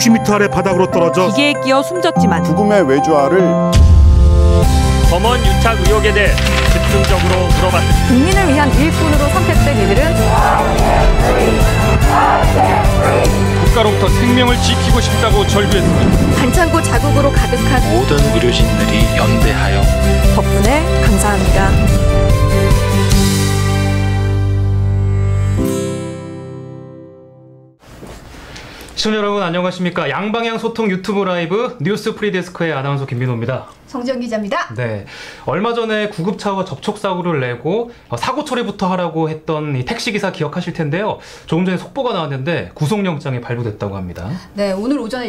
160m 아래 바닥으로 떨어져 기계에 끼어 숨졌지만 죽음의 외주화를 검언 유착 의혹에 대해 집중적으로 물어봤습니다. 국민을 위한 일꾼으로 선택된 이들은 국가로부터 생명을 지키고 싶다고 절규했습니다. 반창고 자국으로 가득한 모든 의료진들이 연대하여 덕분에 감사합니다. 시청자 여러분 안녕하십니까. 양방향 소통 유튜브 라이브 뉴스 프리데스크의 아나운서 김민호입니다. 성지연 기자입니다. 네, 얼마 전에 구급차와 접촉사고를 내고 사고 처리부터 하라고 했던 이 택시기사 기억하실 텐데요. 조금 전에 속보가 나왔는데 구속영장이 발부됐다고 합니다. 네, 오늘 오전에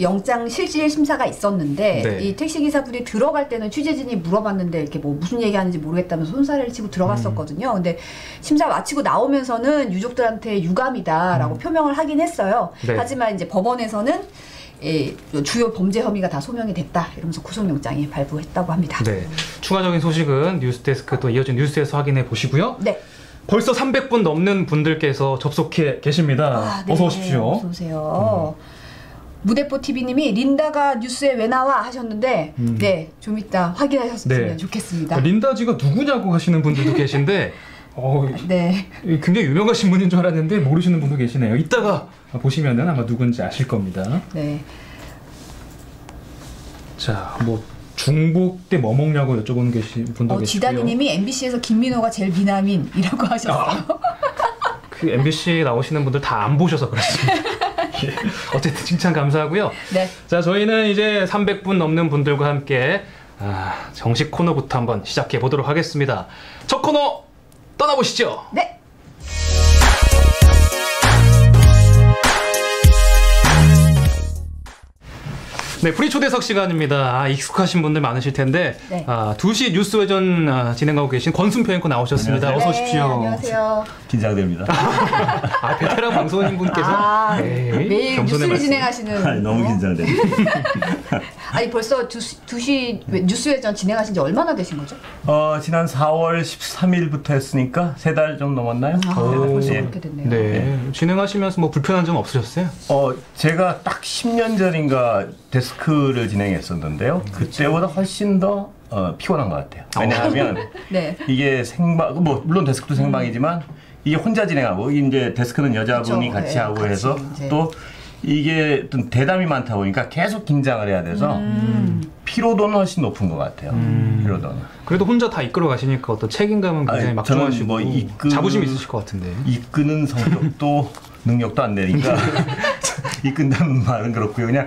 영장 실질 심사가 있었는데 네. 이 택시기사분이 들어갈 때는 취재진이 물어봤는데 이렇게 뭐 무슨 얘기하는지 모르겠다면서 손사래를 치고 들어갔었거든요. 근데 심사 마치고 나오면서는 유족들한테 유감이다라고 표명을 하긴 했어요. 네. 하지만 이제 법원에서는 주요 범죄 혐의가 다 소명이 됐다 이러면서 구속영장이 발부했다고 합니다. 네, 추가적인 소식은 뉴스데스크 또 이어진 뉴스에서 확인해 보시고요. 네. 벌써 300분 넘는 분들께서 접속해 계십니다. 아, 네. 어서 오십시오. 어서 오세요. 무대뽀 TV님이 린다가 뉴스에 왜 나와 하셨는데 네, 좀 이따 확인하셨으면 네. 좋겠습니다. 린다지가 누구냐고 하시는 분들도 계신데 네. 굉장히 유명하신 분인 줄 알았는데 모르시는 분도 계시네요. 이따가 보시면은 아마 누군지 아실 겁니다. 네. 자, 뭐 중복 때 뭐 먹냐고 여쭤보는 분도 계시고요. 지다니님이 MBC에서 김민호가 제일 미남인이라고 하셨어요. 그 MBC 나오시는 분들 다 안 보셔서 그렇습니다. 예. 어쨌든 칭찬 감사하고요. 네. 자, 저희는 이제 300분 넘는 분들과 함께 정식 코너부터 한번 시작해 보도록 하겠습니다. 첫 코너 떠나보시죠. 네. 네, 프리 초대석 시간입니다. 익숙하신 분들 많으실 텐데 네. 2시 뉴스 외전 진행하고 계신 권순표 앵커 나오셨습니다. 안녕하세요. 어서 오십시오. 네, 안녕하세요. 긴장됩니다. 베테랑 방송인 분께서 매일 뉴스를 진행하시는. 아니, 너무 긴장됩니다. 아니 벌써 2시 뉴스 외전 진행하신 지 얼마나 되신 거죠? 지난 4월 13일부터 했으니까 3달 좀 넘었나요? 벌써 네. 그렇게 됐네요. 네. 진행하시면서 뭐 불편한 점 없으셨어요? 제가 딱 10년 전인가 데스크를 진행했었는데요. 그때보다 훨씬 더 피곤한 것 같아요. 왜냐하면 네. 이게 생방, 물론 데스크도 생방이지만 이게 혼자 진행하고 이제 데스크는 여자분이 그렇죠. 같이 네, 하고 같이 해서 이제. 또 이게 어떤 대담이 많다 보니까 계속 긴장을 해야 돼서 피로도는 훨씬 높은 것 같아요. 피로도는. 그래도 혼자 다 이끌어 가시니까 어떤 책임감은 굉장히 막중하시고 자부심 있으실 것 같은데. 이끄는 성격도 능력도 안 되니까 이끈다는 말은 그렇고요. 그냥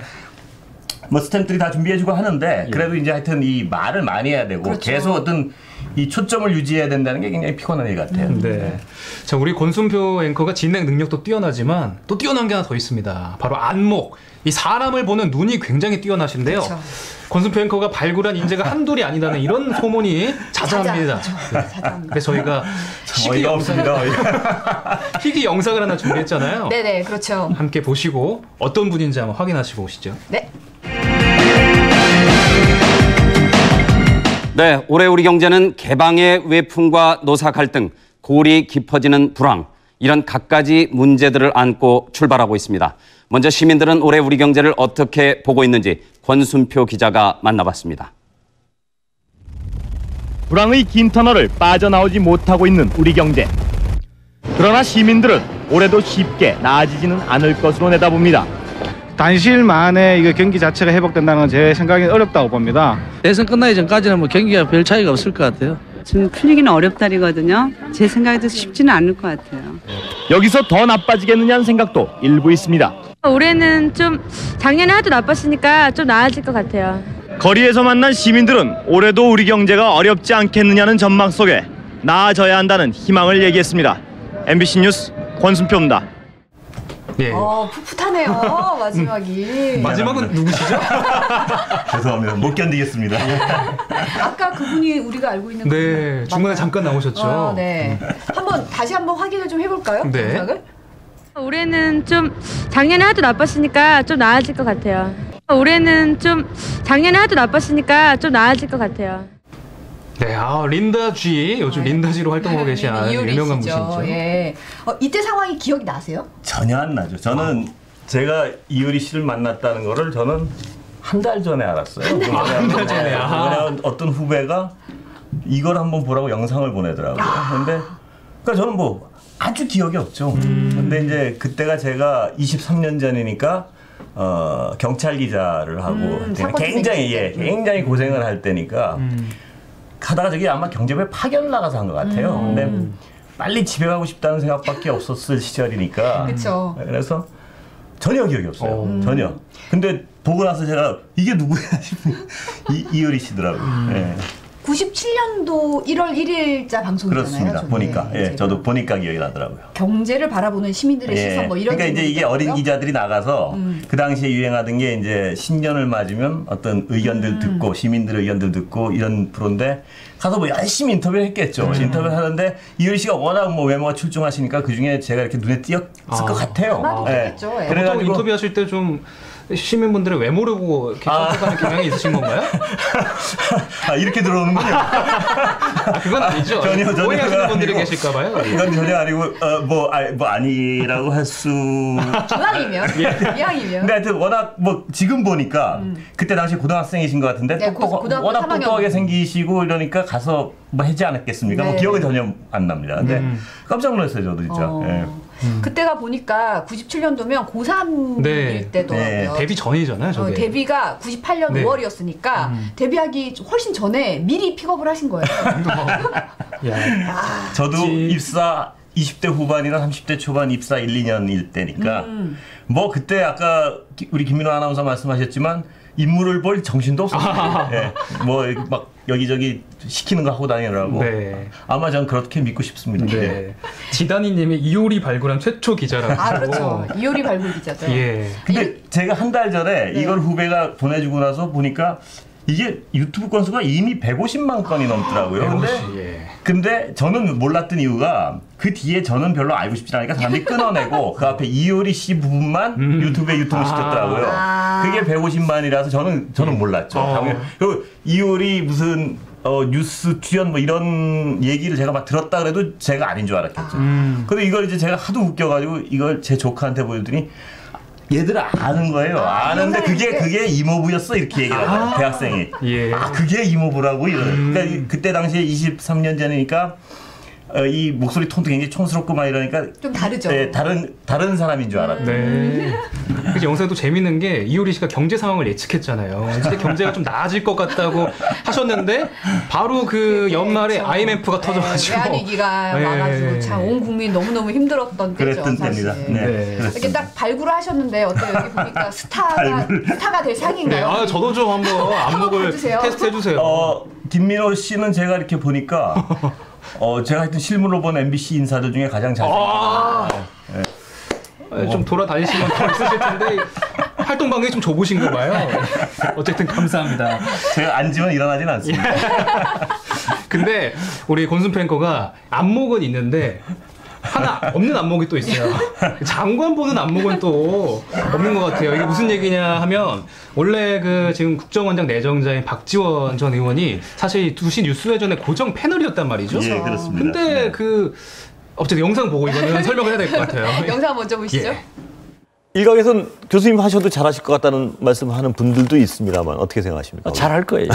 뭐 스태프들이 다 준비해주고 하는데 그래도 이제 하여튼 이 말을 많이 해야 되고 그렇죠. 계속 어떤 이 초점을 유지해야 된다는 게 굉장히 피곤한 일 같아요. 네. 자, 우리 권순표 앵커가 진행 능력도 뛰어나지만 또 뛰어난 게 하나 더 있습니다. 바로 안목. 이 사람을 보는 눈이 굉장히 뛰어나신데요. 그렇죠. 권순표 앵커가 발굴한 인재가 한둘이 아니다는 이런 소문이 자자합니다. 자자합니다. 그래서 저희가 어이가 없습니다. 희귀 영상을 하나 준비했잖아요. 네네, 그렇죠. 함께 보시고 어떤 분인지 한번 확인하시고 오시죠. 네. 네, 올해 우리 경제는 개방의 외풍과 노사 갈등, 골이 깊어지는 불황, 이런 갖가지 문제들을 안고 출발하고 있습니다. 먼저 시민들은 올해 우리 경제를 어떻게 보고 있는지 권순표 기자가 만나봤습니다. 불황의 긴 터널을 빠져나오지 못하고 있는 우리 경제. 그러나 시민들은 올해도 쉽게 나아지지는 않을 것으로 내다봅니다. 단시일 만에 이거 경기 자체가 회복된다는 건 제 생각엔 어렵다고 봅니다. 대선 끝나기 전까지는 뭐 경기가 별 차이가 없을 것 같아요. 지금 풀리기는 어렵다리거든요. 제 생각에도 쉽지는 않을 것 같아요. 여기서 더 나빠지겠느냐는 생각도 일부 있습니다. 올해는 좀 작년에 하도 나빴으니까 좀 나아질 것 같아요. 거리에서 만난 시민들은 올해도 우리 경제가 어렵지 않겠느냐는 전망 속에 나아져야 한다는 희망을 얘기했습니다. MBC 뉴스 권순표입니다. 예. 풋풋하네요. 마지막이. 마지막은 누구시죠? 죄송합니다. 못 견디겠습니다. 아까 그분이 우리가 알고 있는 네, 중간에 잠깐 나오셨죠. 네. 다시 한번 확인을 좀 해볼까요? 네. 영상을? 올해는 좀 작년에 하도 나빴으니까 좀 나아질 것 같아요. 올해는 좀 작년에 하도 나빴으니까 좀 나아질 것 같아요. 네, 린다 G, 요즘 린다 G로 활동하고 계신 유명한 분이시죠. 예. 이때 상황이 기억이 나세요? 전혀 안 나죠. 저는 제가 이효리 씨를 만났다는 거를 저는 한 달 전에 알았어요. 한 달 전에. 왜냐면 어떤 후배가 이걸 한번 보라고 영상을 보내더라고요. 근데 그러니까 저는 뭐 아주 기억이 없죠. 근데 이제 그때가 제가 23년 전이니까 경찰 기자를 하고 굉장히 고생을 할 때니까 하다가 저기 아마 경제부에 파견을 나가서 한 것 같아요. 근데 빨리 집에 가고 싶다는 생각밖에 없었을 시절이니까. 그렇죠. 그래서 전혀 기억이 없어요. 전혀. 근데 보고 나서 제가 이게 누구야 싶은 이효리 씨더라고요. 네. 97년도 1월 1일자 방송이잖아요. 그렇습니다. 보니까 저도 보니까 기억이 나더라고요. 경제를 바라보는 시민들의 시선 뭐 이런. 그러니까 이제 이게 어린 기자들이 나가서 그 당시에 유행하던 게 이제 신년을 맞으면 어떤 의견들 듣고 시민들의 의견들 듣고 이런 프로인데 가서 뭐 열심히 인터뷰를 했겠죠. 인터뷰를 하는데 이효리 씨가 워낙 뭐 외모가 출중하시니까 그 중에 제가 이렇게 눈에 띄었을 것 같아요. 아마도 그렇겠죠. 그래가지고 인터뷰하실 때 좀 시민분들의 외모를 보고 이렇게 선택하는 경향이 있으신 건가요? 이렇게 들어오는군요. 그건 아니죠. 전혀 오해하시는 분들이 계실까봐요. 이건 전혀 아니고 뭐 아니라고 할 수. 이왕이면. 근데 하여튼 워낙 뭐 지금 보니까 그때 당시 고등학생이신 것 같은데 워낙 똑똑하게 생기시고 이러니까 가서 뭐 하지 않았겠습니까? 뭐 기억은 전혀 안 납니다. 근데 깜짝 놀랐어요, 저도 진짜. 그때가 보니까 97년도면 고3일 때더라고요. 데뷔 전이잖아요, 저게. 데뷔가 98년 5월이었으니까 데뷔하기 훨씬 전에 미리 픽업을 하신 거예요. 저도 입사 20대 후반이나 30대 초반 입사 1, 2년일 때니까 뭐 그때 아까 우리 김민호 아나운서 말씀하셨지만 인물을 볼 정신도 없었어요. 뭐 막 여기저기 시키는 거 하고 다니느라고. 아마 전 그렇게 믿고 싶습니다. 지단이님이 이효리 발굴한 최초 기자라고. 그렇죠. 이효리 발굴 기자죠. 근데 제가 한 달 전에 이걸 후배가 보내주고 나서 보니까 이게 유튜브 건수가 이미 150만 건이 넘더라고요. 근데 저는 몰랐던 이유가 그 뒤에 저는 별로 알고 싶지 않으니까 사람들이 끊어내고 그 앞에 이효리 씨 부분만 유튜브에 유통시켰더라고요. 그게 150만이라서 저는 몰랐죠. 그리고 이효리 무슨 뉴스 출연 뭐 이런 얘기를 제가 막 들었다 그래도 제가 아닌 줄 알았겠죠. 근데 이걸 이제 제가 하도 웃겨가지고 이걸 제 조카한테 보여드더니 얘들 아는 거예요. 아는데 그게 이모부였어 이렇게 얘기하더라고요. 대학생이. 그게 이모부라고 이러는. 그러니까 그때 당시에 23년 전이니까 이 목소리 톤도 굉장히 촌스럽고 막 이러니까 좀 다르죠. 다른 사람인 줄 알았죠. 그래서 영상도 재밌는 게 이효리 씨가 경제 상황을 예측했잖아요. 진짜 경제가 좀 나아질 것 같다고 하셨는데 바로 그 연말에 IMF가 터져가지고 외환위기가 와가지고 참 온 국민 너무너무 힘들었던 때죠. 그랬던 때입니다. 이렇게 딱 발굴을 하셨는데 어때요? 여기 보니까 스타가 될 상인가요? 저도 좀 한번 안목을 테스트 해주세요. 김민호 씨는 제가 이렇게 보니까 제가 하여튼 실물로 본 MBC 인사들 중에 가장 잘생겼어요. 좀 돌아다니시면 더 있으실 텐데 활동 반경이 좀 좁으신가 봐요. 어쨌든 감사합니다. 제가 앉으면 일어나진 않습니다. 근데 우리 권순표 앵커가 안목은 있는데 하나 없는 안목이 또 있어요. 장관 보는 안목은 또 없는 것 같아요. 이게 무슨 얘기냐 하면 원래 그 지금 국정원장 내정자인 박지원 전 의원이 사실 2시 뉴스회전의 고정 패널이었단 말이죠. 그렇습니다. 근데 어쨌든 영상 보고 이거는 설명을 해야 될 것 같아요. 영상 먼저 보시죠. 일각에서는 교수님 하셔도 잘하실 것 같다는 말씀하는 분들도 있습니다만 어떻게 생각하십니까? 잘할 거예요.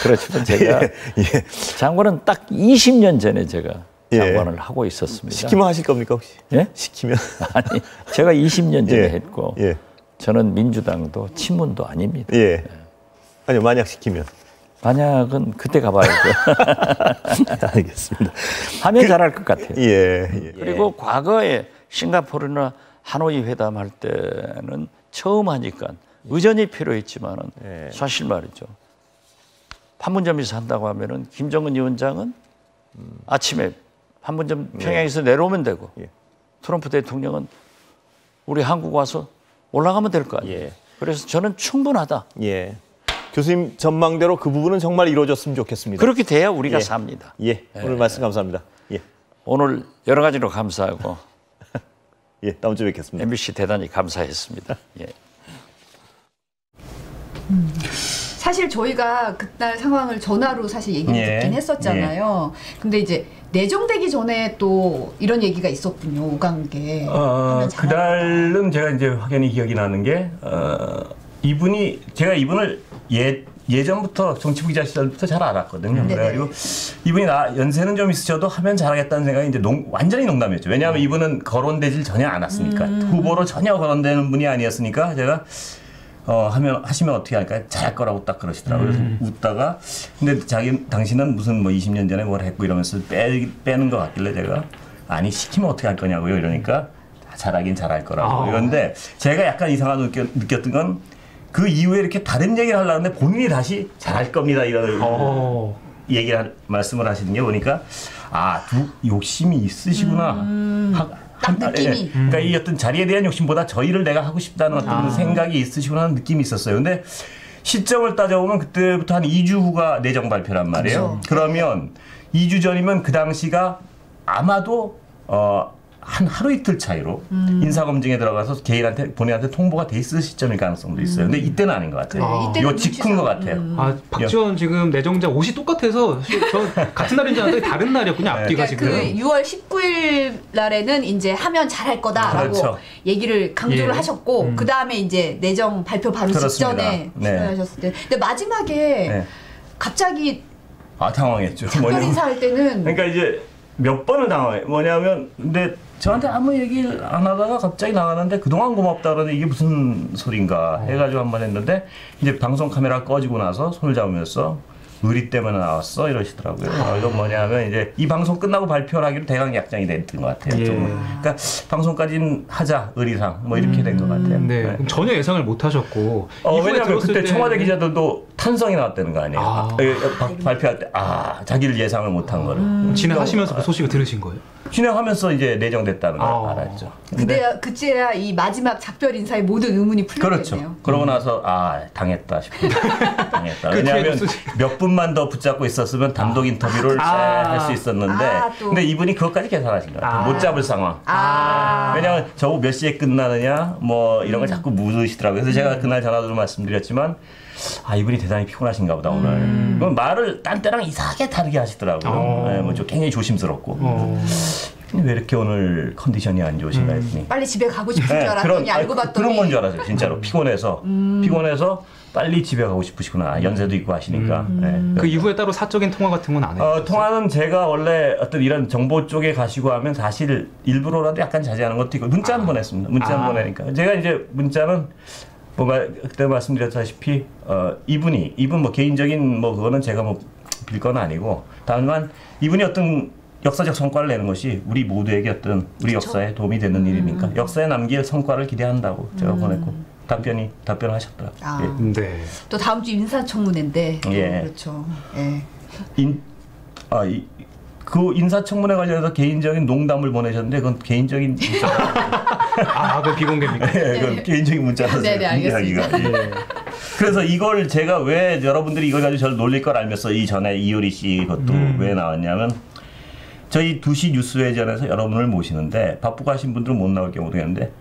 그렇지만 제가 장관은 딱 20년 전에 제가 장관을 하고 있었습니다. 시키면 하실 겁니까 혹시? 시키면? 아니, 제가 20년 전에 했고 저는 민주당도 친문도 아닙니다. 아니 만약 시키면? 만약은 그때 가봐야죠. 알겠습니다. 하면 잘할 것 같아요. 그리고 과거에 싱가포르나 하노이 회담할 때는 처음 하니까 의전이 필요했지만은 사실 말이죠. 판문점에서 한다고 하면은 김정은 위원장은 아침에 판문점 평양에서 내려오면 되고 트럼프 대통령은 우리 한국 와서 올라가면 될 거 아니에요. 그래서 저는 충분하다. 교수님 전망대로 그 부분은 정말 이루어졌으면 좋겠습니다. 그렇게 돼야 우리가 삽니다. 오늘 말씀 감사합니다. 오늘 여러 가지로 감사하고 다음 주에 뵙겠습니다. MBC 대단히 감사했습니다. 사실 저희가 그날 상황을 전화로 사실 얘기를 예. 듣긴 했었잖아요. 근데 이제 내정되기 전에 또 이런 얘기가 있었군요. 오광계. 그날은 제가 이제 확연히 기억이 나는 게 제가 이분을 예전부터 정치부 기자 시절부터 잘 알았거든요. 그래가지고 이분이 연세는 좀 있으셔도 하면 잘하겠다는 생각이 이제 완전히 농담이었죠. 왜냐하면 이분은 거론되질 전혀 않았으니까. 후보로 전혀 거론되는 분이 아니었으니까 제가 하시면 어떻게 할까? 잘할 거라고 딱 그러시더라고요. 그래서 웃다가 근데 당신은 무슨 뭐 20년 전에 뭘 했고 이러면서 빼는 것 같길래 제가 아니 시키면 어떻게 할 거냐고요. 이러니까 잘하긴 잘할 거라고. 그런데 제가 약간 이상하게 느꼈던 건 그 이후에 이렇게 다른 얘기를 하려는데 본인이 다시 잘할 겁니다 이런 말씀을 하시는 게 보니까 욕심이 있으시구나. 딱 느낌이. 그러니까 이 어떤 자리에 대한 욕심보다 저희를 내가 하고 싶다는 어떤 생각이 있으시구나 하는 느낌이 있었어요. 근데 시점을 따져보면 그때부터 한 2주 후가 내정 발표란 말이에요. 그렇죠. 그러면 2주 전이면 그 당시가 아마도 한 하루 이틀 차이로 인사검증에 들어가서 본인한테 통보가 돼 있을 시점일 가능성도 있어요. 근데 이때는 아닌 것 같아요. 요 직후인 것 같아요. 박지원 지금 내정자 옷이 똑같아서 저 같은 날인 줄 알았더니 다른 날이었군요. 앞뒤가 지금. 그 6월 19일 날에는 이제 하면 잘할 거다라고 얘기를 강조를 하셨고 그 다음에 이제 내정 발표 바로 직전에 출연하셨을 때. 근데 마지막에 갑자기 당황했죠. 작별 인사할 때는 그러니까 이제 몇 번을 당황해. 뭐냐면 근데 저한테 아무 얘기를 안 하다가 갑자기 나가는데 그동안 고맙다 그러는데 이게 무슨 소린가 해가지고 한번 했는데 이제 방송 카메라 꺼지고 나서 손을 잡으면서 의리 때문에 나왔어 이러시더라고요. 이건 뭐냐면 이제 이 방송 끝나고 발표를 하기로 대강 약정이 됐던 것 같아요. 그러니까 방송까지는 하자 의리상 뭐 이렇게 된 것 같아요. 네. 그럼 전혀 예상을 못 하셨고 왜냐하면 그때 청와대 기자들도 탄성이 나왔다는 거 아니에요. 발표할 때 자기를 예상을 못한 거를 진행하시면서 그 소식을 들으신 거예요? 진행하면서 이제 내정됐다는 걸 알았죠. 그때야 이 마지막 작별 인사의 모든 의문이 풀렸겠네요. 그렇죠. 그러고 나서 당했다 싶어요. 당했다. 왜냐하면 몇 분만 더 붙잡고 있었으면 단독 인터뷰를 할 수 있었는데 근데 이분이 그것까지 계산하신 것 같아요. 못 잡을 상황. 왜냐하면 저거 몇 시에 끝나느냐 뭐 이런 걸 자꾸 물으시더라고요. 그래서 제가 그날 전화로 말씀드렸지만 이분이 대단히 피곤하신가 보다 오늘. 그럼 말을 딴 때랑 이상하게 다르게 하시더라고요. 뭐 좀 굉장히 조심스럽고. 왜 이렇게 오늘 컨디션이 안 좋으신가 했더니 빨리 집에 가고 싶은 줄 알았더니 알고 봤더니 그런 건 줄 알았어요. 진짜로 피곤해서 빨리 집에 가고 싶으시구나. 연세도 있고 하시니까. 그 이후에 따로 사적인 통화 같은 건 안 해요? 통화는 제가 원래 어떤 이런 정보 쪽에 가시고 하면 사실 일부러라도 약간 자제하는 것도 있고 문자는 보냈습니다. 문자는 보내니까 제가 이제 문자는 그때 말씀드렸다시피 이분 뭐 개인적인 뭐 그거는 제가 뭐 빌 건 아니고 다만 이분이 어떤 역사적 성과를 내는 것이 우리 모두에게 어떤 우리 역사에 도움이 되는 일이니까 역사에 남길 성과를 기대한다고 제가 보냈고 답변을 하셨더라고요. 또 다음 주 인사청문회인데 그렇죠. 그 인사청문회 관련해서 개인적인 농담을 보내셨는데 그건 개인적인 그건 비공개입니까? 그건 개인적인 문자라서 공개하기가. 그래서 이걸 제가 왜 여러분들이 이걸 가지고 저를 놀릴 걸 알면서 이전에 이효리 씨 것도 왜 나왔냐면 저희 2시 뉴스회전에서 여러분을 모시는데 바쁘고 하신 분들은 못 나올 경우도 있는데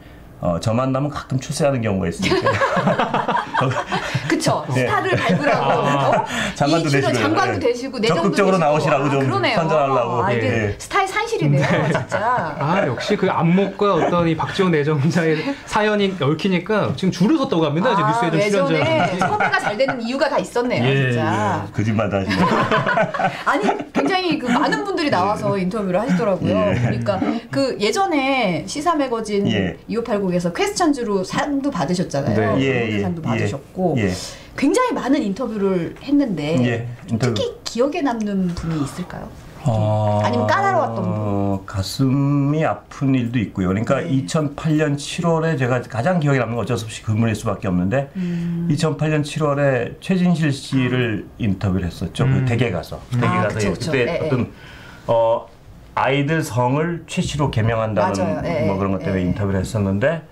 저 만나면 가끔 출세하는 경우가 있으니까. 그쵸. 스타를 밟으라고. 장관도 되시고. 장관도 되시고, 내정도 적극적으로 되시고. 나오시라고 좀 선전하려고. 이게 스타의 산실이네요, 진짜. 역시 그 안목과 어떤 이 박지원 내정자의 사연이 얽히니까 지금 줄을 섰다고 합니다. 이제 뉴스회전 출연자. 예전에 섭외가 잘 되는 이유가 다 있었네요, 진짜. 거짓말 다 하시네. 아니, 굉장히 그 많은 분들이 나와서 인터뷰를 하시더라고요. 그러니까 그 예전에 시사 매거진 2580에서 퀘스천즈로 상도 받으셨잖아요. 상도 받으셨고 굉장히 많은 인터뷰를 했는데 특히 기억에 남는 분이 있을까요? 아니면 까다로웠던 분? 가슴이 아픈 일도 있고요. 그러니까 2008년 7월에 제가 가장 기억에 남는 건 어쩔 수 없이 그분일 수밖에 없는데 2008년 7월에 최진실 씨를 인터뷰를 했었죠. 그 댁에 가서. 그때 어떤 아이들 성을 최씨로 개명한다는 뭐 그런 것 때문에 인터뷰를 했었는데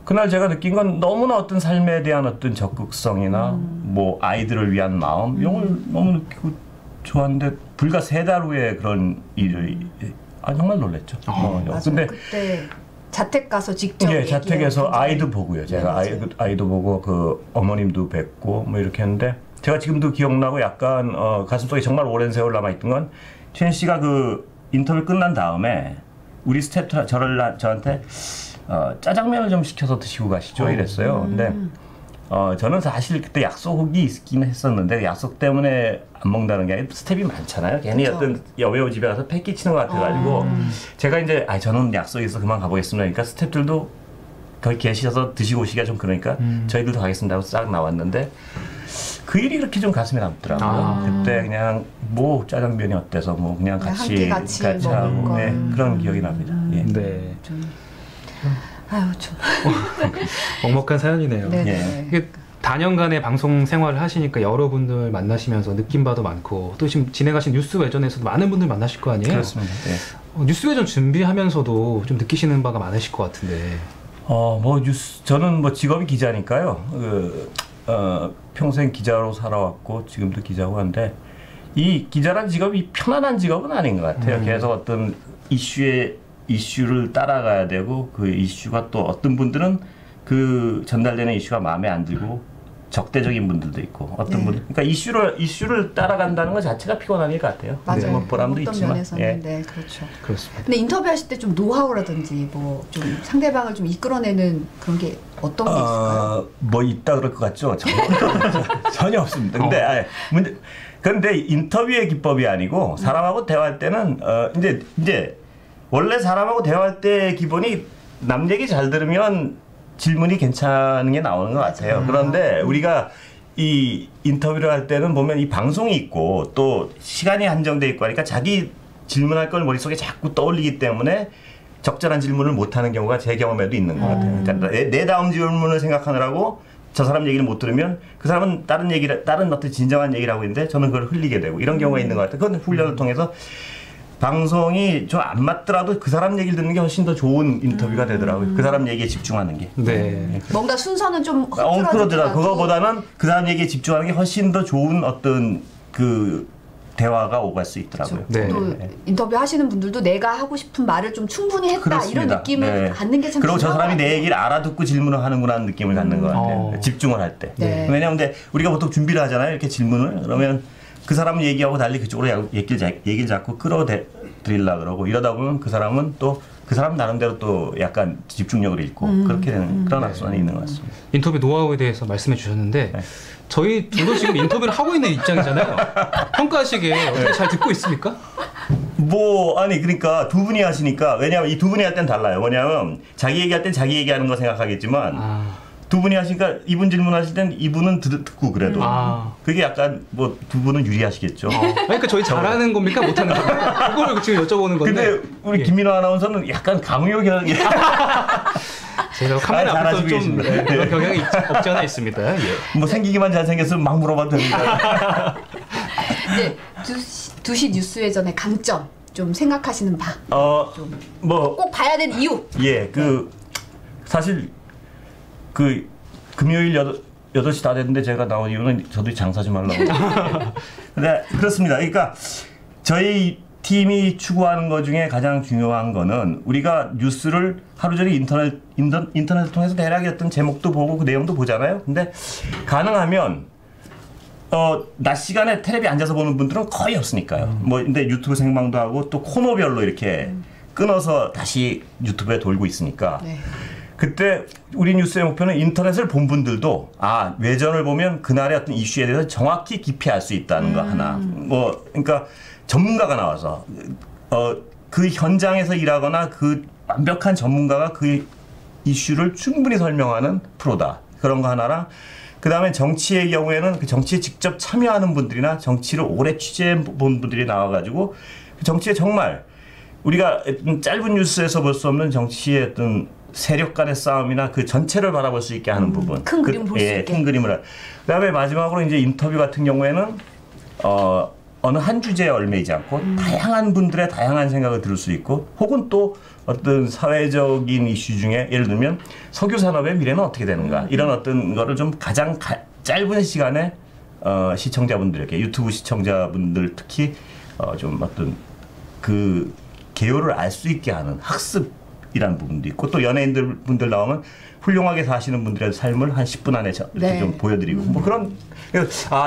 그날 제가 느낀 건 너무나 어떤 삶에 대한 어떤 적극성이나 뭐 아이들을 위한 마음 이런 걸 너무 느끼고 좋았는데 불과 3달 후에 그런 일이 정말 놀랬죠. 근데 자택 가서 직접 예, 자택에서 굉장히... 아이도 보고요. 제가 네, 아이도 보고 그 어머님도 뵙고 뭐 이렇게 했는데 제가 지금도 기억나고 약간 가슴속에 정말 오랜 세월 남아있던 건 최현 씨가 그 인터뷰 끝난 다음에 우리 스태프 저한테 짜장면을 좀 시켜서 드시고 가시죠 이랬어요. 근데 저는 사실 그때 약속이 있긴 했었는데 약속 때문에 안 먹는다는 게 아니라 스텝이 많잖아요. 괜히 그쵸. 어떤 여배우 집에 가서 패 끼치는 것 같아가지고 제가 이제 저는 약속이 있어 그만 가보겠습니다. 그러니까 스텝들도 거기 계셔서 드시고 오시기가 좀 그러니까 저희들도 가겠습니다 하고 싹 나왔는데 그 일이 그렇게 좀 가슴에 남더라고요. 그때 그냥 뭐 짜장면이 어때서 뭐 그냥 같이 하고 네, 그런 기억이 납니다. 예. 네. 아유 좀 먹먹한 사연이네요. 네. 다년간의 방송 생활을 하시니까 여러분들 만나시면서 느낀 바도 많고 또 지금 진행하신 뉴스 외전에서도 많은 분들 만나실 거 아니에요? 그렇습니다. 네. 뉴스 외전 준비하면서도 좀 느끼시는 바가 많으실 것 같은데. 뭐 저는 뭐 직업이 기자니까요. 평생 기자로 살아왔고 지금도 기자고 한데 이 기자란 직업이 편안한 직업은 아닌 것 같아요. 계속 어떤 이슈를 따라가야 되고 그 이슈가 또 어떤 분들은 그 전달되는 이슈가 마음에 안 들고 적대적인 분들도 있고 어떤 분들 그러니까 이슈를 따라간다는 것 자체가 피곤한 일 같아요. 맞아요. 뭐 보람도 어떤 있지만 면에서는 네 그렇죠. 그렇습니다. 근데 인터뷰하실 때 좀 노하우라든지 뭐 좀 상대방을 좀 이끌어내는 그런 게 어떤 게 있을까요? 뭐 있다 그럴 것 같죠. 전혀 없습니다. 근데 그런데 인터뷰의 기법이 아니고 사람하고 대화할 때는 이제 원래 사람하고 대화할 때 기본이 남 얘기 잘 들으면 질문이 괜찮은 게 나오는 것 같아요. 그런데 우리가 이 인터뷰를 할 때는 보면 이 방송이 있고 또 시간이 한정돼 있고 하니까 자기 질문할 걸 머릿속에 자꾸 떠올리기 때문에 적절한 질문을 못하는 경우가 제 경험에도 있는 것 같아요. 그러니까 내 다음 질문을 생각하느라고 저 사람 얘기를 못 들으면 그 사람은 다른 어떤 진정한 얘기를 하고 있는데 저는 그걸 흘리게 되고 이런 경우가 있는 것 같아요. 그건 훈련을 통해서 방송이 좀 안 맞더라도 그 사람 얘기를 듣는 게 훨씬 더 좋은 인터뷰가 되더라고요. 그 사람 얘기에 집중하는 게. 네. 뭔가 순서는 좀 엉클어지더라도 그거보다는 그 사람 얘기에 집중하는 게 훨씬 더 좋은 어떤 그 대화가 오갈 수 있더라고요. 네. 또 인터뷰 하시는 분들도 내가 하고 싶은 말을 좀 충분히 했다 그렇습니다. 이런 느낌을 갖는 게 참 그리고 저 중요한 사람이 것 내 같아요. 얘기를 알아듣고 질문을 하는구나 하는 느낌을 갖는 것 같아요. 집중을 할 때. 네. 왜냐하면 근데 우리가 보통 준비를 하잖아요. 이렇게 질문을. 그러면 그 사람 얘기하고 달리 그쪽으로 얘기를 자꾸 끌어들이려고 그러고 이러다 보면 그 사람은 또 그 사람 나름대로 또 약간 집중력을 잃고 그렇게 되는 그런 악순환이 있는 것 같습니다. 인터뷰 노하우에 대해서 말씀해 주셨는데 저희 둘도 지금 인터뷰를 하고 있는 입장이잖아요. 평가하시기에 어떻게 잘 듣고 있습니까? 그러니까 두 분이 하시니까 왜냐하면 이 두 분이 할 땐 달라요. 뭐냐면 자기 얘기할 땐 자기 얘기하는 거 생각하겠지만 두 분이 하시니까 이분 질문하실 땐 이분은 듣고 그래도 그게 약간 뭐 두 분은 유리하시겠죠. 그러니까 저희 잘하는 겁니까 못하는 겁니까? 그걸 지금 여쭤보는 건데. 근데 우리 김민호 아나운서는 약간 강요경 제가 카메라 앞에서 좀 그런 경향이 없지 않아 있습니다. 예. 뭐 생기기만 잘생겼으면 막 물어봐도 됩니다. 네, 2시 뉴스회전의 강점 좀 생각하시는 바. 뭐 꼭 봐야 되는 이유. 사실 그 금요일 8시 다 됐는데 제가 나온 이유는 저도 장사 좀 하려고. 근데 그렇습니다. 그러니까 저희 팀이 추구하는 것 중에 가장 중요한 거는 우리가 뉴스를 하루 종일 인터넷을 통해서 대략의 어떤 제목도 보고 그 내용도 보잖아요. 근데 가능하면 낮 시간에 텔레비 앉아서 보는 분들은 거의 없으니까요. 근데 유튜브 생방도 하고 또 코너별로 이렇게 끊어서 다시 유튜브에 돌고 있으니까. 그때 우리 뉴스의 목표는 인터넷을 본 분들도 외전을 보면 그날의 어떤 이슈에 대해서 정확히 깊이 알 수 있다는 거 하나. 그러니까 전문가가 나와서 그 현장에서 일하거나 그 완벽한 전문가가 그 이슈를 충분히 설명하는 프로다. 그런 거 하나랑 그 다음에 정치의 경우에는 그 정치에 직접 참여하는 분들이나 정치를 오래 취재해 본 분들이 나와가지고 그 정치에 정말 우리가 짧은 뉴스에서 볼 수 없는 정치의 어떤 세력 간의 싸움이나 그 전체를 바라볼 수 있게 하는 부분. 큰 그림 볼 수 있게. 큰 그림을. 그다음에 마지막으로 이제 인터뷰 같은 경우에는 어느 한 주제에 얽매이지 않고 다양한 분들의 다양한 생각을 들을 수 있고 혹은 또 어떤 사회적인 이슈 중에 예를 들면 석유 산업의 미래는 어떻게 되는가 이런 어떤 거를 좀 가장 짧은 시간에 시청자분들에게 유튜브 시청자분들 특히 좀 어떤 그 개요를 알 수 있게 하는 학습 이라는 부분도 있고 또 연예인들 나오면 훌륭하게 사시는 분들의 삶을 한 10분 안에 이렇게 좀 보여드리고 뭐 그런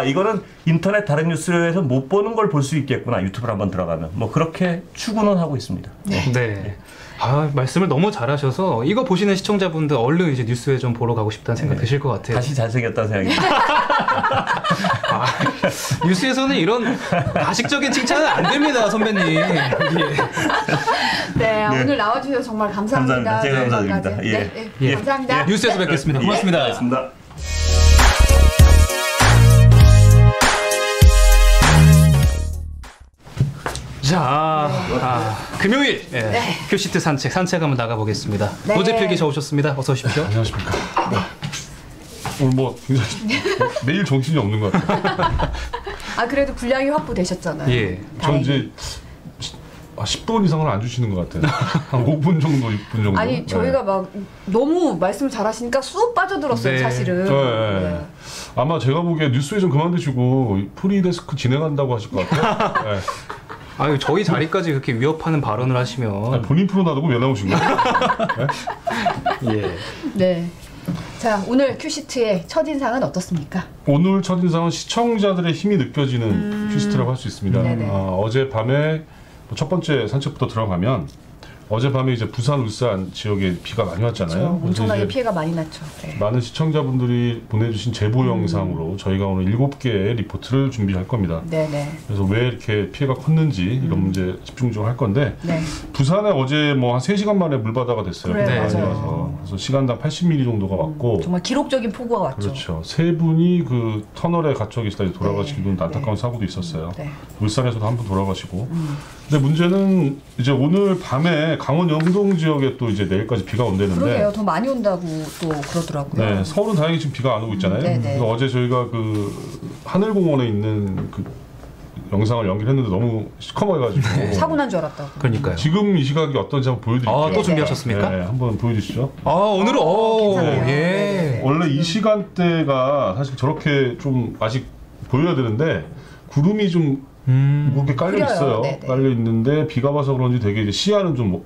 이거는 인터넷 다른 뉴스에서 못 보는 걸 볼 수 있겠구나 유튜브를 한번 들어가면 뭐 그렇게 추구는 하고 있습니다. 네. 아, 말씀을 너무 잘하셔서 이거 보시는 시청자분들 얼른 이제 뉴스에 좀 보러 가고 싶다는 생각 드실 것 같아요. 다시 잘생겼다는 생각이 뉴스에서는 이런 가식적인 칭찬은 안 됩니다, 선배님. 예. 네, 오늘 나와주셔서 정말 감사합니다. 제가 감사드립니다. 예. 감사합니다. 뉴스에서 뵙겠습니다. 고맙습니다. 고맙습니다. 자, 금요일 큐시트 산책 한번 나가보겠습니다. 노재필 기자 오셨습니다. 어서 오십시오. 안녕하십니까. 오늘 뭐 굉장히 매일 정신이 없는 것 같아요. 그래도 분량이 확보되셨잖아요. 예. 전 이제 10분 이상을 안 주시는 것 같아요. 한 5분 정도, 6분 정도. 아니 저희가 막 너무 말씀을 잘하시니까 쑥 빠져들었어요, 사실은. 네. 아마 제가 보기에 뉴스에 좀 그만두시고 프리데스크 진행한다고 하실 것 같아요. 네. 아유, 저희 자리까지 그렇게 위협하는 발언을 하시면 본인 프로 놔두고 왜 나오신 거예요? 예. 네. 자, 오늘 큐시트의 첫인상은 어떻습니까? 오늘 첫인상은 시청자들의 힘이 느껴지는 큐시트라고 할 수 있습니다. 어젯밤에 첫 번째 산책부터 들어가면 어젯밤에 이제 부산, 울산 지역에 비가 많이 왔잖아요. 그렇죠. 엄청나게 피해가 많이 났죠. 네. 많은 시청자분들이 보내주신 제보 영상으로 저희가 오늘 7개의 리포트를 준비할 겁니다. 네네. 그래서 왜 이렇게 피해가 컸는지 이런 문제 집중적으로 할 건데 부산에 어제 뭐 한 3시간 만에 물바다가 됐어요. 그래, 맞아요. 그래서 시간당 80mm 정도가 왔고 정말 기록적인 폭우가 왔죠. 그렇죠. 3분이 그 터널에 갇혀 계시다 돌아가시기도 안타까운 사고도 있었어요. 울산에서도 한 분 돌아가시고. 근데 문제는 이제 오늘 밤에 강원 영동 지역에 또 이제 내일까지 비가 온다는데. 그러게요. 더 많이 온다고 또 그러더라고요. 네, 서울은 다행히 지금 비가 안 오고 있잖아요. 그래서 어제 저희가 그 하늘공원에 있는 그 영상을 연결했는데 너무 시커매가지고 사고 난 줄 알았다고. 그러니까요. 지금 이 시각이 어떤지 한번 보여드릴게요. 또 준비하셨습니까? 네, 한번 보여주시죠. 오늘은 예. 원래 이 시간대가 사실 저렇게 좀 아직 보여야 되는데 구름이 좀 무겁게 깔려 있어요. 깔려 있는데 비가 와서 그런지 되게 이제 시야는 좀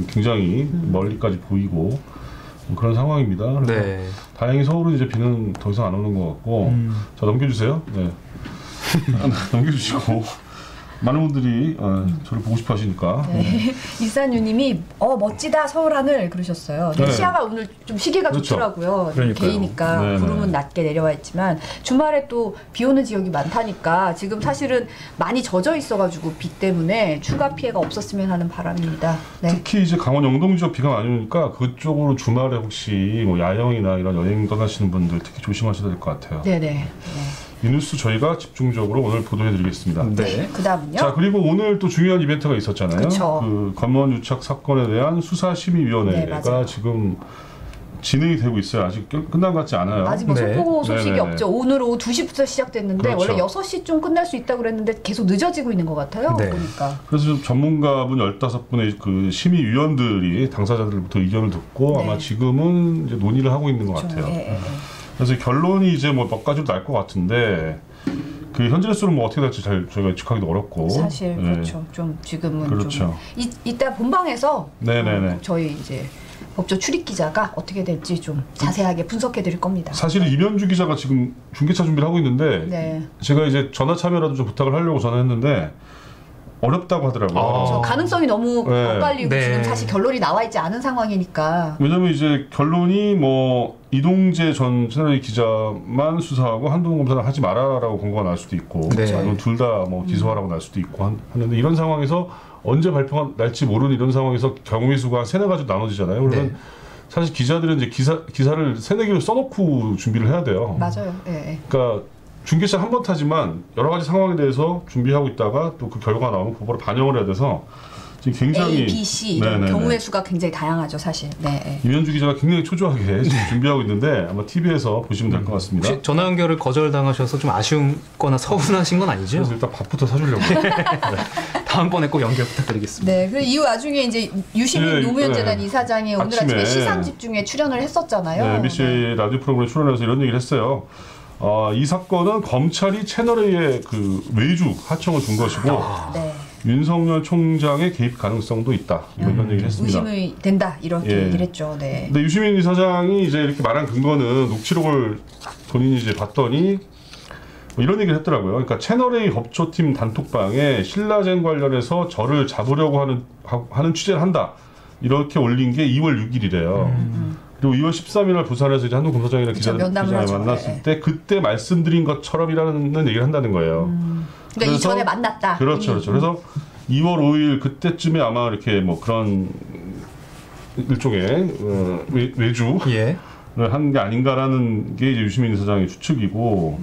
굉장히 멀리까지 보이고 그런 상황입니다. 그래서 다행히 서울은 이제 비는 더 이상 안 오는 것 같고 자 넘겨주세요. 네. 넘겨주시고 많은 분들이 저를 보고 싶어 하시니까. 이산유님이 멋지다 서울 하늘 그러셨어요. 시야가 오늘 좀 시기가 좋더라고요. 개이니까 구름은 낮게 내려와 있지만 주말에 또 비 오는 지역이 많다니까 지금 사실은 많이 젖어 있어가지고 비 때문에 추가 피해가 없었으면 하는 바람입니다. 특히 이제 강원 영동 지역 비가 많이 오니까 그쪽으로 주말에 혹시 뭐 야영이나 이런 여행 떠나시는 분들 특히 조심하셔야 될 것 같아요. 네네. 이 뉴스 저희가 집중적으로 오늘 보도해드리겠습니다. 네. 그다음은요? 자, 그리고 오늘 또 중요한 이벤트가 있었잖아요. 그쵸. 그 검언 유착 사건에 대한 수사심의위원회가 지금 진행이 되고 있어요. 아직 끝난 것 같지 않아요. 아직 뭐 속보고 소식이 없죠. 오늘 오후 2시부터 시작됐는데 원래 6시쯤 끝날 수 있다고 그랬는데 계속 늦어지고 있는 것 같아요. 보니까. 그래서 전문가분 15분의 그 심의위원들이 당사자들부터 의견을 듣고 아마 지금은 이제 논의를 하고 있는 것 같아요. 그래서 결론이 이제 뭐 몇 가지로 날 것 같은데 그 현재 수는 뭐 어떻게 될지 잘 저희가 예측하기도 어렵고 사실 그렇죠. 좀 지금은 그렇죠. 좀 이따 본방에서 네네네. 저희 이제 법조 출입 기자가 어떻게 될지 좀 자세하게 분석해 드릴 겁니다. 사실 이면주 기자가 지금 중계차 준비를 하고 있는데 제가 이제 전화 참여라도 좀 부탁을 하려고 전화했는데 어렵다고 하더라고요. 가능성이 너무 엇갈리고 지금 사실 결론이 나와 있지 않은 상황이니까. 왜냐면 이제 결론이 뭐 이동재 전 채널A 기자만 수사하고 한동훈 검사는 하지 마라라고 권고가 날 수도 있고, 둘 다 뭐 기소하라고 날 수도 있고 하는데 이런 상황에서 언제 발표가 날지 모르는 이런 상황에서 경우의 수가 3-4가지로 나눠지잖아요. 그러면 사실 기자들은 이제 기사를 3-4개로 써놓고 준비를 해야 돼요. 맞아요. 그러니까 중계차 한 번 타지만 여러 가지 상황에 대해서 준비하고 있다가 또 그 결과가 나오면 그거를 반영을 해야 돼서 지금 굉장히 A, B, C 이런 경우의 수가 굉장히 다양하죠, 사실. 이면주 기자가 굉장히 초조하게 지금 준비하고 있는데 아마 TV에서 보시면 될 것 같습니다. 혹시 전화 연결을 거절당하셔서 좀 아쉬운거나 서운하신 건 아니죠? 그래서 일단 밥부터 사주려고. 다음번에 꼭 연결 부탁드리겠습니다. 네, 그리고 이 와중에 이제 유시민 노무현재단 이사장이 오늘 아침에 시상 집중에 출연을 했었잖아요. MBC 라디오 프로그램에 출연해서 이런 얘기를 했어요. 이 사건은 검찰이 채널A의 그 외주 하청을 준 것이고 윤석열 총장의 개입 가능성도 있다. 이런 얘기를 했습니다. 의심이 된다 이렇게 얘기를 했죠. 네. 근데 유시민 이사장이 이제 이렇게 말한 근거는 녹취록을 본인이 이제 봤더니 뭐 이런 얘기를 했더라고요. 그러니까 채널A 법조팀 단톡방에 신라젠 관련해서 저를 잡으려고 하는 취재를 한다. 이렇게 올린 게 2월 6일이래요. 그리고 2월 13일 부산에서 이제 한동 검사장이랑 기자를 만났을 때 그때 말씀드린 것처럼이라는 얘기를 한다는 거예요. 그러니까 이전에 만났다. 그렇죠. 그래서 2월 5일 그때쯤에 아마 이렇게 뭐 그런 일종의 외주를 한 게 아닌가라는 게 이제 유시민 이사장의 추측이고,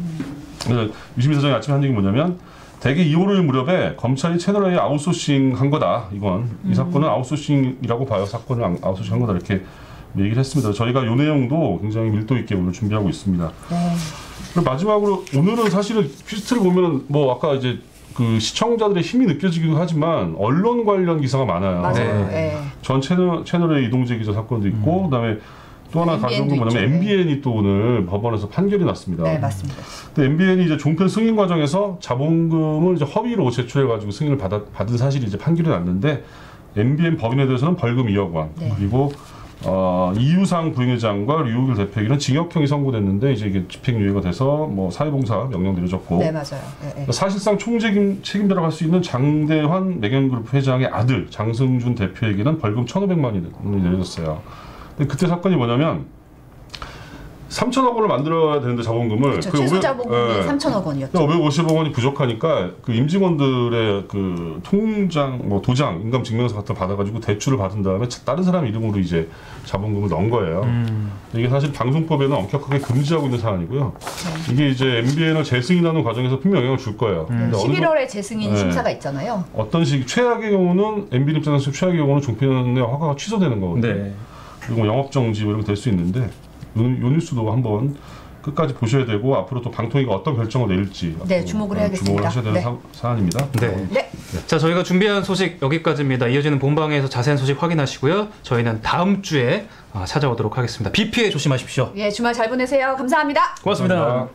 그래서 유시민 이사장이 아침에 한 얘기 뭐냐면 대개 2월 5일 무렵에 검찰이 채널A 아웃소싱 한 거다. 이 사건은 아웃소싱이라고 봐요. 사건을 아웃소싱 한 거다. 이렇게 얘기를 했습니다. 저희가 이 내용도 굉장히 밀도 있게 오늘 준비하고 있습니다. 그리고 마지막으로 오늘은 사실은 퀴즈트를 보면 뭐 아까 이제 그 시청자들의 힘이 느껴지기도 하지만 언론 관련 기사가 많아요. 맞아요. 전 채널의 이동재 기자 사건도 있고, 그다음에 또 하나 가져온 건 뭐냐면 MBN이 또 오늘 법원에서 판결이 났습니다. 네, 맞습니다. 근데 MBN이 이제 종편 승인 과정에서 자본금을 이제 허위로 제출해가지고 승인을 받은 사실이 이제 판결이 났는데, MBN 법인에 대해서는 벌금 2억 원, 그리고 이유상 부회장과 류호길 대표에게는 징역형이 선고됐는데 이제 이게 집행유예가 돼서 뭐 사회봉사 명령 내려졌고, 네, 맞아요. 네. 사실상 총책임자라고 할 수 있는 장대환 매경그룹 회장의 아들 장승준 대표에게는 벌금 1,500만 원이 내려졌어요. 근데 그때 사건이 뭐냐면 3천억 원을 만들어야 되는데 자본금을 최소 자본금이 3천억 원이었죠. 550억 원이 부족하니까 그 임직원들의 그 통장, 뭐 도장, 인감 증명서 같은 거 받아가지고 대출을 받은 다음에 다른 사람 이름으로 이제 자본금을 넣은 거예요. 이게 사실 방송법에는 엄격하게 금지하고 있는 사안이고요. 이게 이제 MBN을 재승인하는 과정에서 분명 영향을 줄 거예요. 11월에 재승인 심사가 있잖아요. 어떤 식 최악의 경우는 MBN 입장에서 최악의 경우는 종편의 허가가 취소되는 거거든요. 그리고 뭐 영업정지 이런 게 될 수 있는데. 이 뉴스도 한번 끝까지 보셔야 되고, 앞으로 또 방통위가 어떤 결정을 내릴지 주목을 해야겠습니다. 주목을 하셔야 되는 사안입니다. 자, 저희가 준비한 소식 여기까지입니다. 이어지는 본방에서 자세한 소식 확인하시고요. 저희는 다음 주에 찾아오도록 하겠습니다. 비 피해 조심하십시오. 주말 잘 보내세요. 감사합니다. 고맙습니다.